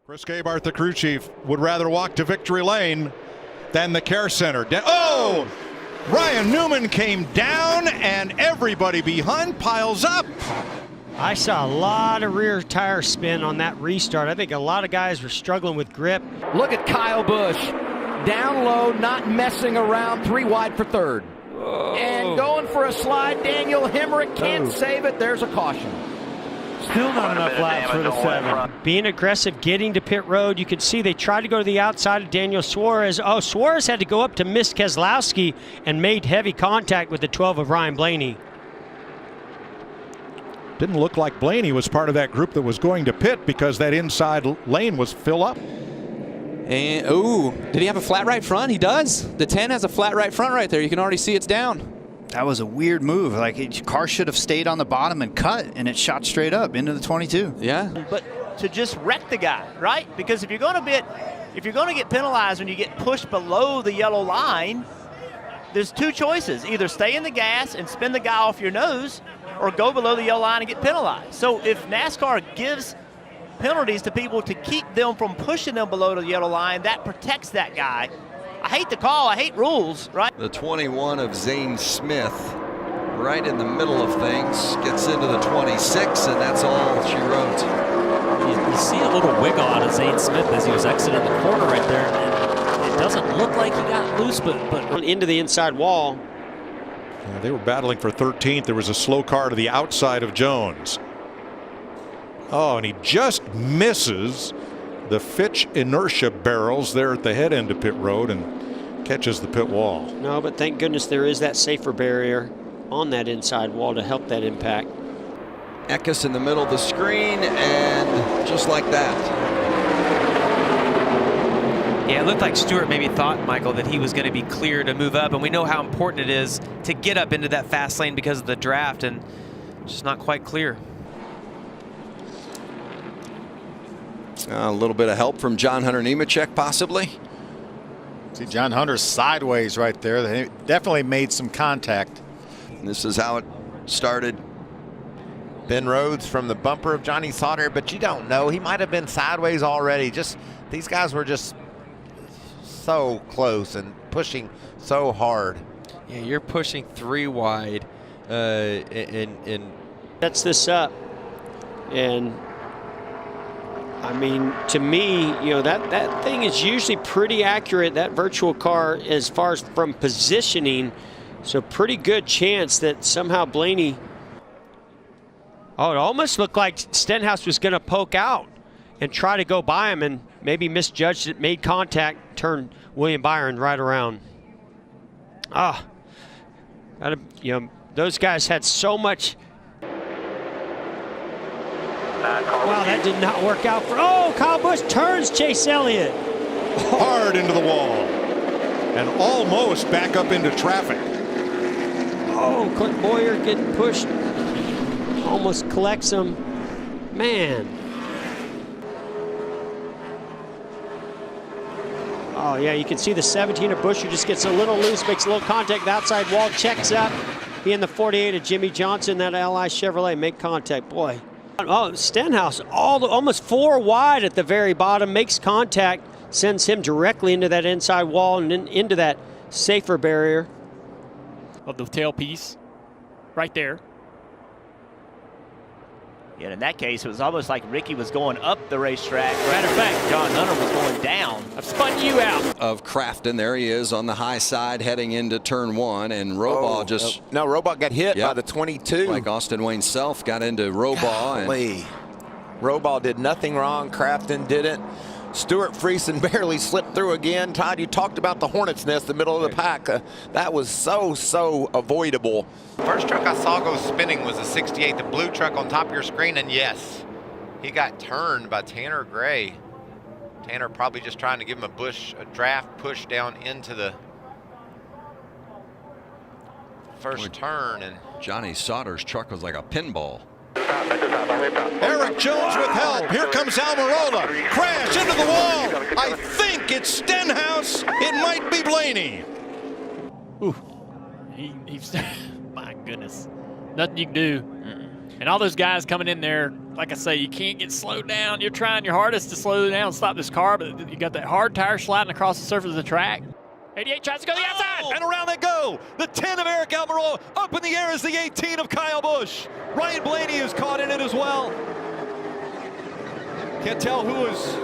Chris Gabart, the crew chief, would rather walk to victory lane than the care center. Oh! Ryan Newman came down and everybody behind piles up. I saw a lot of rear tire spin on that restart. I think a lot of guys were struggling with grip. Look at Kyle Busch. Down low, not messing around, 3 wide for third. Whoa. And going for a slide. Daniel Hemrick can't save it. There's a caution. Still not enough laps for the 7. Being aggressive, getting to pit road. You could see they tried to go to the outside of Daniel Suarez. Oh, Suarez had to go up to miss Keselowski and made heavy contact with the 12 of Ryan Blaney. Didn't look like Blaney was part of that group that was going to pit because that inside lane was fill up. And ooh, did he have a flat right front? He does. The 10 has a flat right front right there. You can already see it's down. That was a weird move. Like, car should have stayed on the bottom and cut, and it shot straight up into the 22. Yeah. But to just wreck the guy, right? Because if you're going to get penalized when you get pushed below the yellow line, there's 2 choices: either stay in the gas and spin the guy off your nose, or go below the yellow line and get penalized. So if NASCAR gives penalties to people to keep them from pushing them below the yellow line, that protects that guy. I hate the call. I hate rules, right? The 21 of Zane Smith, right in the middle of things, gets into the 26, and that's all she wrote. You see a little wiggle out of Zane Smith as he was exiting the corner right there. And it doesn't look like he got loose, but into the inside wall. Yeah, they were battling for 13th. There was a slow car to the outside of Jones. Oh, and he just misses the Fitch inertia barrels there at the head end of pit road and catches the pit wall. No, but thank goodness there is that safer barrier on that inside wall to help that impact. Eckes in the middle of the screen, and just like that. Yeah, it looked like Stewart maybe thought, Michael, that he was going to be clear to move up, and we know how important it is to get up into that fast lane because of the draft, and just not quite clear. A little bit of help from John Hunter Nemechek, possibly. See John Hunter's sideways right there. They definitely made some contact. And this is how it started. Ben Rhodes from the bumper of Johnny Sauter, but you don't know. He might have been sideways already. These guys were just so close and pushing so hard. Yeah, you're pushing 3 wide, and sets this up, and I mean, to me, you know, that thing is usually pretty accurate, that virtual car, as far as from positioning. So pretty good chance that somehow Blaney. Oh, it almost looked like Stenhouse was going to poke out and try to go by him, and maybe misjudged it, made contact, turned William Byron right around. You know, those guys had so much. Wow, that did not work out for. Oh, Kyle Busch turns Chase Elliott hard into the wall and almost back up into traffic. Oh, Clint Boyer getting pushed. Almost collects him. Man. Oh, yeah, you can see the 17 of Busch who just gets a little loose, makes a little contact. The outside wall checks up. He and the 48 of Jimmy Johnson, that Ally Chevrolet, make contact. Boy. Oh, Stenhouse almost 4 wide at the very bottom, makes contact, sends him directly into that inside wall and into that safer barrier. Of the tailpiece right there. Yeah, in that case, it was almost like Ricky was going up the racetrack. Matter of fact, John Hunter was going down. I've spun you out. Of Crafton, there he is on the high side heading into turn 1, and Robaugh No, Robaugh got hit by the 22. Like Austin Wayne Self got into Robaugh. And Robaugh did nothing wrong. Crafton didn't. Stuart Friesen barely slipped through again. Todd, you talked about the Hornet's Nest, the middle of the pack. That was so avoidable. First truck I saw go spinning was the 68, the blue truck on top of your screen, and yes, he got turned by Tanner Gray. Tanner probably just trying to give him a draft push down into the first turn. And Johnny Sauter's truck was like a pinball. Eric Jones with help. Here comes Almirola. Crash into the wall. I think it's Stenhouse. It might be Blaney. Ooh. He's my goodness. Nothing you can do. And all those guys coming in there, like I say, you can't get slowed down. You're trying your hardest to slow down and stop this car, but you got that hard tire sliding across the surface of the track. 88 tries to go to the outside. And around they go. The 10 of Eric Almirola. Up in the air is the 18 of Kyle Busch. Ryan Blaney is caught in it as well. Can't tell who is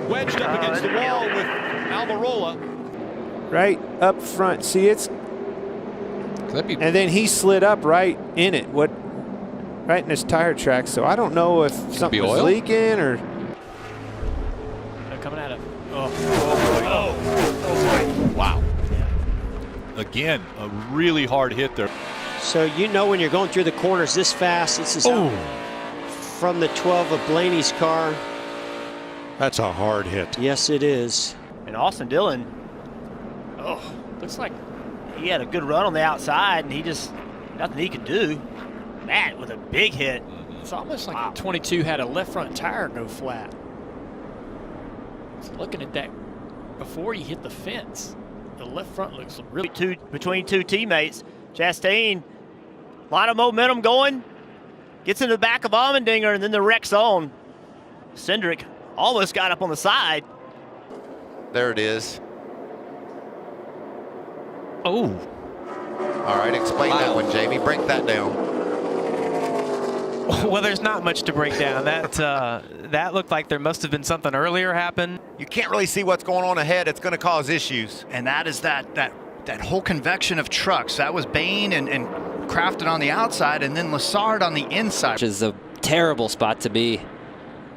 wedged up against the wall with Almirola. Right up front. See, it's... And then he slid up right in it. Right in his tire track. So I don't know if something was leaking or... They're coming at him. Wow. Again, a really hard hit there. So you know when you're going through the corners this fast, this is from the 12 of Blaney's car. That's a hard hit. Yes, it is. And Austin Dillon, looks like he had a good run on the outside, and nothing he could do. Matt with a big hit. It's almost like the 22 had a left front tire go flat. So looking at that before he hit the fence, the left front looks really... Between two teammates, Chastain, a lot of momentum going, gets in the back of Allmendinger, and then the wreck zone. Cindric almost got up on the side. There it is. Oh. All right, explain that one, Jamie. Break that down. Well, there's not much to break down. That looked like there must have been something earlier happen. You can't really see what's going on ahead. It's going to cause issues. And that is that whole convection of trucks. That was Bain and Crafton on the outside, and then Lassard on the inside. Which is a terrible spot to be.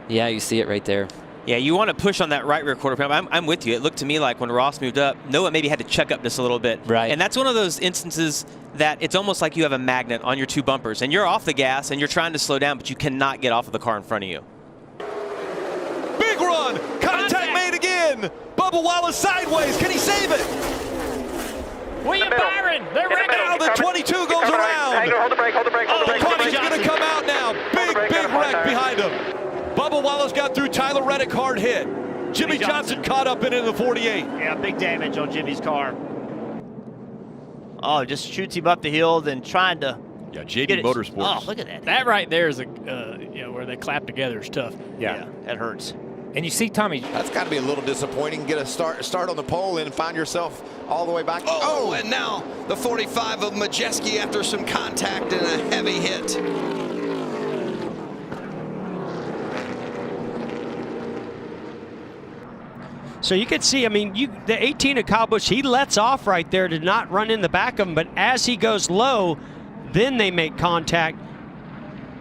Yeah, you see it right there. Yeah, you want to push on that right rear quarter panel. I'm with you. It looked to me like when Ross moved up, Noah maybe had to check up just a little bit. Right. And that's one of those instances that it's almost like you have a magnet on your two bumpers, and you're off the gas, and you're trying to slow down, but you cannot get off of the car in front of you. Big run. Contact made again. Bubba Wallace sideways. Can he save it? William Byron, they're wrecking. Now the 22 goes around. Hold the brake, hold the brake, hold the brake. The caution's going to come out now. Big wreck behind him. Bubba Wallace got through. Tyler Reddick hard hit. Jimmy Johnson caught up in the 48. Yeah, big damage on Jimmy's car. Oh, just shoots him up the hill, then trying to... Yeah, JD Motorsports. Oh, look at that. That right there is where they clap together is tough. Yeah, that hurts. And you see Tommy. That's got to be a little disappointing. Get a start on the pole and find yourself all the way back. Oh, and now the 45 of Majeski after some contact and a heavy hit. So you can see, I mean, the 18 of Kyle Busch, he lets off right there to not run in the back of him, but as he goes low, then they make contact.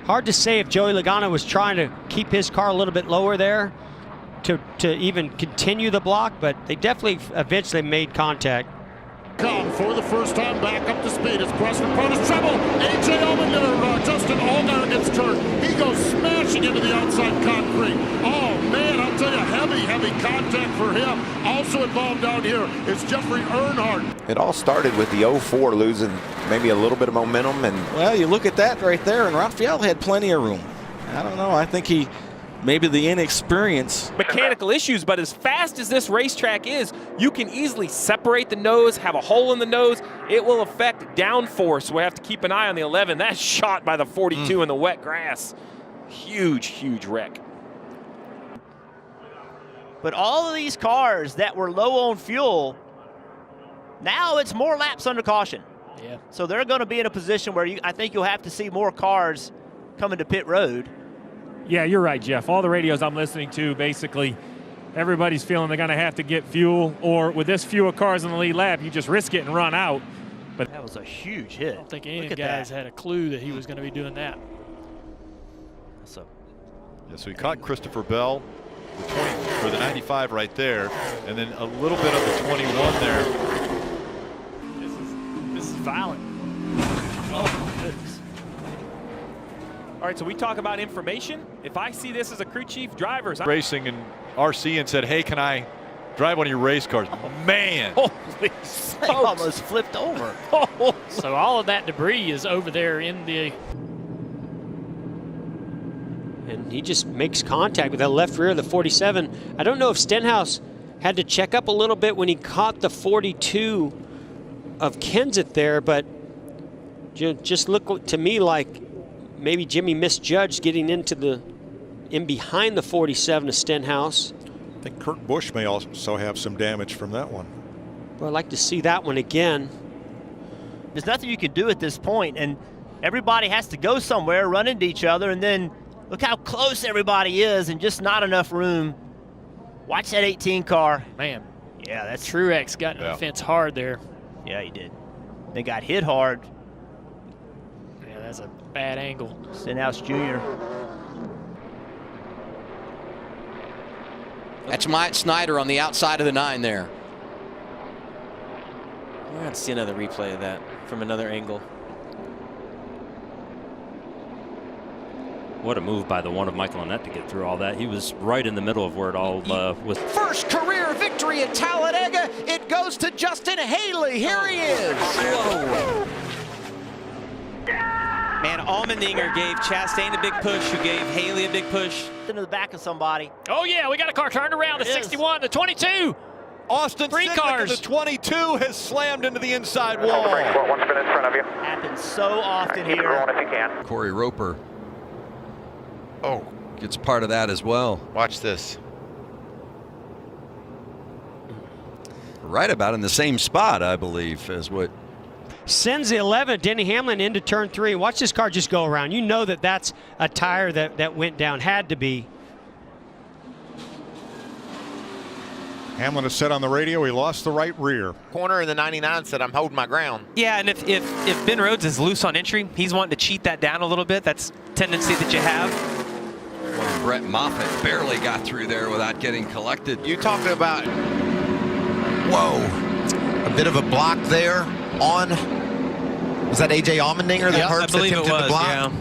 Hard to say if Joey Logano was trying to keep his car a little bit lower there to even continue the block, but they definitely eventually made contact. Come for the first time back up to speed. It's Preston Protus trouble. AJ Allmendinger, Justin Allgaier gets turned. He goes smashing into the outside concrete. Oh man, I'll tell you, heavy contact for him. Also involved down here is Jeffrey Earnhardt. It all started with the 04 losing maybe a little bit of momentum, and well, you look at that right there, and Raphael had plenty of room. I don't know. I think maybe the inexperience. Mechanical issues, but as fast as this racetrack is, you can easily separate the nose, have a hole in the nose. It will affect downforce. We'll have to keep an eye on the 11. That's shot by the 42 in the wet grass. Huge wreck. But all of these cars that were low on fuel, now it's more laps under caution. Yeah. So they're going to be in a position where I think you'll have to see more cars coming to pit road. Yeah, you're right, Jeff. All the radios I'm listening to, basically, everybody's feeling they're going to have to get fuel, or with this fewer cars in the lead lap, you just risk it and run out. But that was a huge hit. I don't think any of the guys had a clue that he was going to be doing that. So he caught Christopher Bell, the 20 for the 95 right there, and then a little bit of the 21 there. This is violent. Oh, goodness. All right, so we talk about information. If I see this as a crew chief, drivers. Racing and RC and said, hey, can I drive one of your race cars? Man. Holy smokes. Almost flipped over. So all of that debris is over there in the... And he just makes contact with that left rear of the 47. I don't know if Stenhouse had to check up a little bit when he caught the 42 of Kenseth there, but just looked to me like maybe Jimmy misjudged getting in behind the 47 of Stenhouse. I think Kurt Busch may also have some damage from that one. Well, I'd like to see that one again. There's nothing you can do at this point, and everybody has to go somewhere, run into each other, and then look how close everybody is and just not enough room. Watch that 18 car. Man. Yeah, that's Truex got in the fence hard there. Yeah, he did. They got hit hard. Yeah, that's a bad angle. Stenhouse Jr. That's Myatt Snyder on the outside of the 9 there. We're going to see another replay of that from another angle. What a move by the one of Michael Annett to get through all that. He was right in the middle of where it all was. First career victory at Talladega. It goes to Justin Haley. Here he is. Whoa. Man, Allmendinger gave Chastain a big push, who gave Haley a big push. Into the back of somebody. Oh, yeah, we got a car turned around. The 61, the 22. Austin Three Cindric cars. in the 22 has slammed into the inside wall. One spin in front of you. Happens so often Keep here. rolling if you can. Corey Roper. Oh, gets part of that as well. Watch this. Right about in the same spot, I believe, as what. Sends the 11, Denny Hamlin, into turn 3. Watch this car just go around. You know that that's a tire that went down. Had to be. Hamlin has said on the radio he lost the right rear. Corner in the 99 said, I'm holding my ground. Yeah, and if Ben Rhodes is loose on entry, he's wanting to cheat that down a little bit. That's a tendency that you have. Well, Brett Moffitt barely got through there without getting collected. You talking about, whoa, a bit of a block there on, was that A.J. Allmendinger that Herbst attempted the block?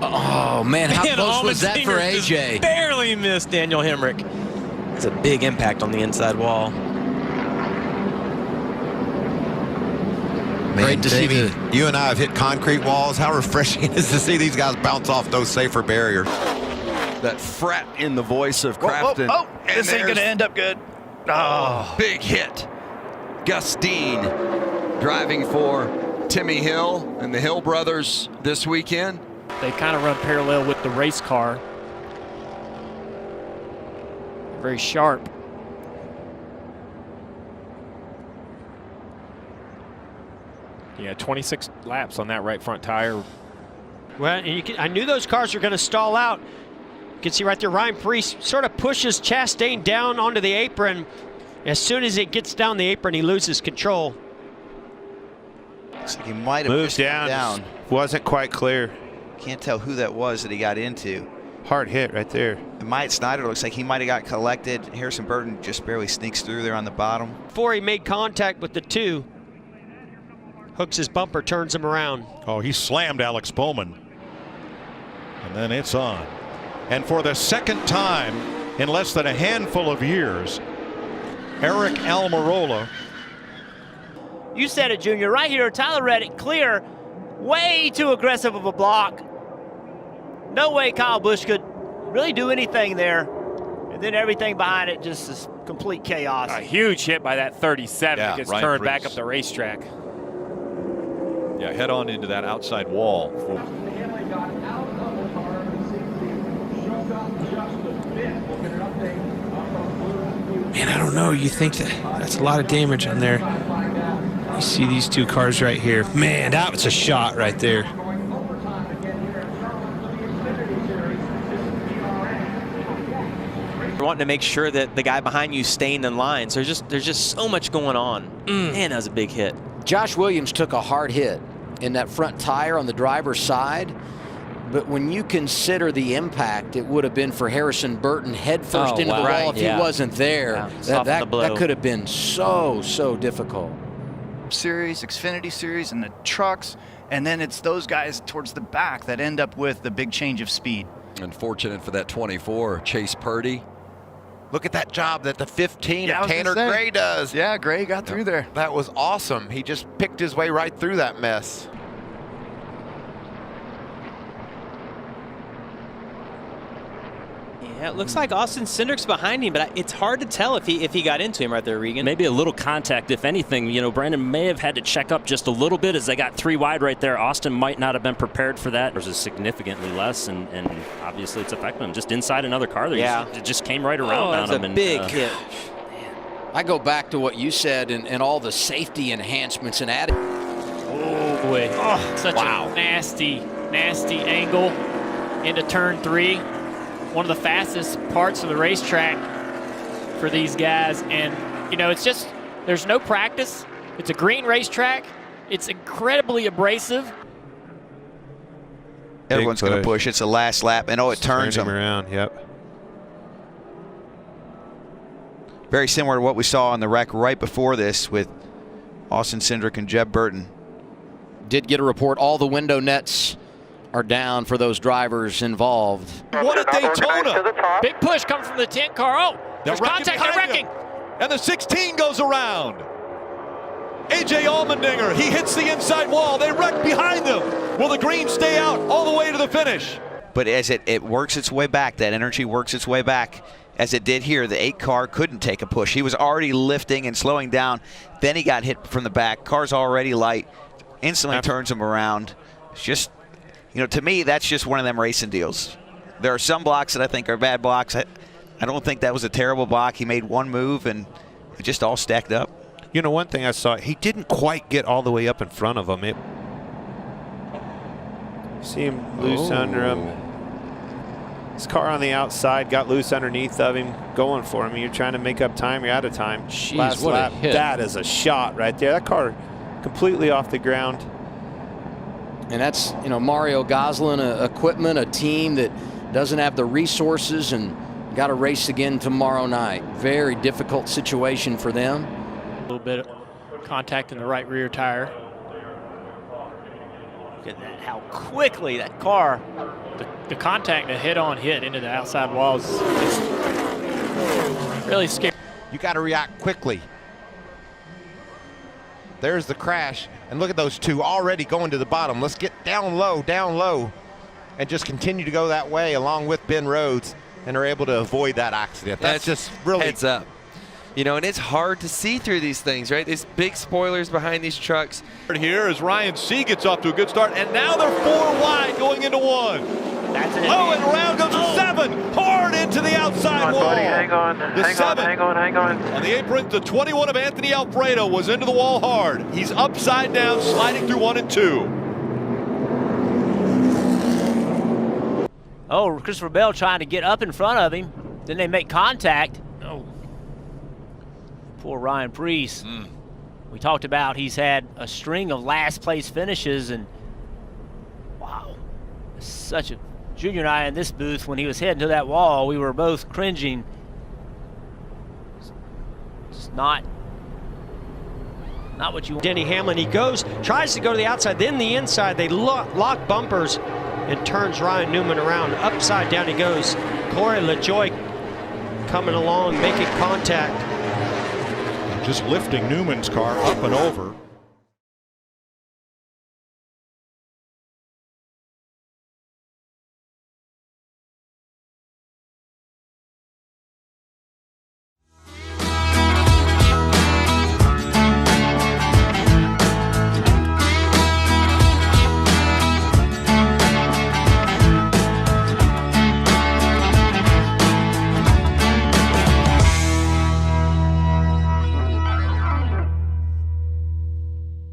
Oh, man, how close was that for Allmendinger A.J.? just barely missed Daniel Hemrick. It's a big impact on the inside wall. Man, Great to see Davey, you and I have hit concrete walls. How refreshing it is to see these guys bounce off those safer barriers. That fret in the voice of Crafton. Oh, this ain't going to end up good. Oh, big hit. Gus Dean driving for Timmy Hill and the Hill brothers this weekend. They kind of run parallel with the race car. Very sharp. Yeah, 26 laps on that right front tire. Well, and I knew those cars were going to stall out. You can see right there, Ryan Preece sort of pushes Chastain down onto the apron. As soon as it gets down the apron, he loses control. Looks like he might have moved down. Wasn't quite clear. Can't tell who that was that he got into. Hard hit right there. And Myatt Snyder looks like he might have got collected. Harrison Burton just barely sneaks through there on the bottom. Before he made contact with the 2, hooks his bumper, turns him around. Oh, he slammed Alex Bowman. And then it's on. And for the second time in less than a handful of years, Eric Almirola. You said it, Junior. Right here, Tyler Reddick, clear. Way too aggressive of a block. No way Kyle Busch could really do anything there. And then everything behind it just is complete chaos. A huge hit by that 37 that gets Ryan turned Preece. back up the racetrack. Yeah, head on into that outside wall. Man, I don't know. You think that's a lot of damage on there. You see these 2 cars right here. Man, that was a shot right there. You're wanting to make sure that the guy behind you is staying in line. So there's just so much going on. Man, that was a big hit. Josh Williams took a hard hit in that front tire on the driver's side. But when you consider the impact, it would have been for Harrison Burton head first into the wall if he wasn't there. Yeah, that could have been so difficult. Series, Xfinity Series, and the trucks, and then it's those guys towards the back that end up with the big change of speed. Unfortunate for that 24, Chase Purdy. Look at that job that the 15 Yeah, I of was gonna Tanner say. Gray does. Yeah, Gray got through there. That was awesome. He just picked his way right through that mess. Yeah, it looks like Austin Cindric's behind him, but it's hard to tell if he got into him right there, Regan. Maybe a little contact, if anything. You know, Brandon may have had to check up just a little bit as they got 3 wide right there. Austin might not have been prepared for that. There's significantly less, and obviously it's affecting him. Just inside another car there. Yeah. It just came right around on him. That's a big hit. I go back to what you said and all the safety enhancements and added. Oh, boy. Oh, such a nasty angle into turn 3. One of the fastest parts of the racetrack for these guys. And, you know, it's just, there's no practice. It's a green racetrack. It's incredibly abrasive. Everyone's going to push. It's the last lap, and it turns them around. Yep. Very similar to what we saw on the wreck right before this with Austin Cindric and Jeb Burton. Did get a report all the window nets are down for those drivers involved. What a Daytona! Big push coming from the 10 car. Oh, there's contact. They're wrecking. And the 16 goes around. A.J. Allmendinger, he hits the inside wall. They wreck behind them. Will the green stay out all the way to the finish? But as it works its way back, that energy works its way back, as it did here, the 8 car couldn't take a push. He was already lifting and slowing down. Then he got hit from the back. Car's already light. Instantly turns him around. It's just, you know, to me, that's just one of them racing deals. There are some blocks that I think are bad blocks. I don't think that was a terrible block. He made one move, and it just all stacked up. You know, one thing I saw, he didn't quite get all the way up in front of him. See him loose under him. His car on the outside got loose underneath of him, going for him. You're trying to make up time, you're out of time. Jeez, last what lap. a hit. That is a shot right there. That car completely off the ground. And that's, you know, Mario Goslin, equipment, a team that doesn't have the resources and got to race again tomorrow night. Very difficult situation for them. A little bit of contact in the right rear tire. Look at that, how quickly that car. The contact, the head-on hit into the outside walls is really scary. You got to react quickly. There's the crash, and look at those two already going to the bottom. Let's get down low, and just continue to go that way along with Ben Rhodes, and are able to avoid that accident. That's just really heads up. You know, and it's hard to see through these things, right? These big spoilers behind these trucks. Here as Ryan C gets off to a good start, and now they're 4 wide going into 1. That's it. Oh, and around goes the 7, hard into the outside wall. Buddy, hang on, hang on. On the apron, the 21 of Anthony Alfredo was into the wall hard. He's upside down, sliding through 1 and 2. Oh, Christopher Bell trying to get up in front of him. Then they make contact. Oh. Poor Ryan Preece. We talked about he's had a string of last place finishes, and wow, such a Junior and I in this booth, when he was heading to that wall, we were both cringing. It's not what you want. Denny Hamlin, he tries to go to the outside, then the inside. They lock bumpers and turns Ryan Newman around. Upside down he goes. Corey LaJoie coming along, making contact. Just lifting Newman's car up and over.